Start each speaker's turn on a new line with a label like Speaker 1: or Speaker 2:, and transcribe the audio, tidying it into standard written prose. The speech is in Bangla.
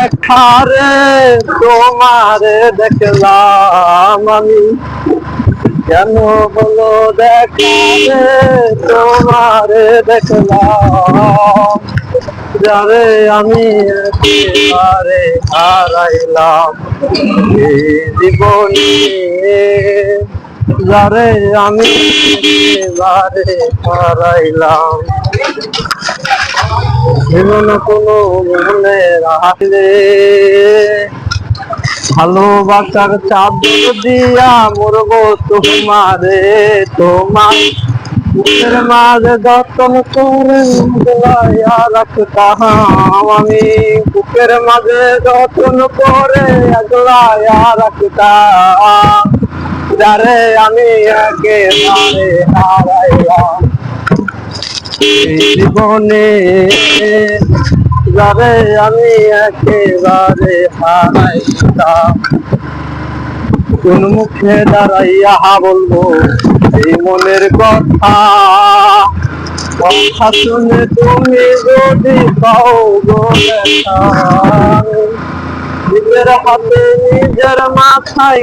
Speaker 1: দেখারে তোমারে দেখলাম আমি, কেন হলো দেখারে তোমারে দেখলাম, যারে আমি একেবারে হারাইলাম এই জীবনে, যারে আমি একেবারে হারাইলাম। ছিল না কোনো মনে রাখলে, ভালোবাসার চাদর দিয়া মরবো তোমারে, তোমার বুকের মাঝে যতন করে গলাইয়া রাখতাম আমি, বুকের মাঝে যতন করে গলাইয়া রাখতাম, যারে আমি একেবারে হারাইলাম এই জীবনে, যারে আমি একেবারে হারাইলাম। কোন মুখে দাঁড়াইয়া বলবো এই মনের কথা, কথা শুনে তুমি যদি পাও গো ব্যথা, নিজের হাতে নিজের মাথায়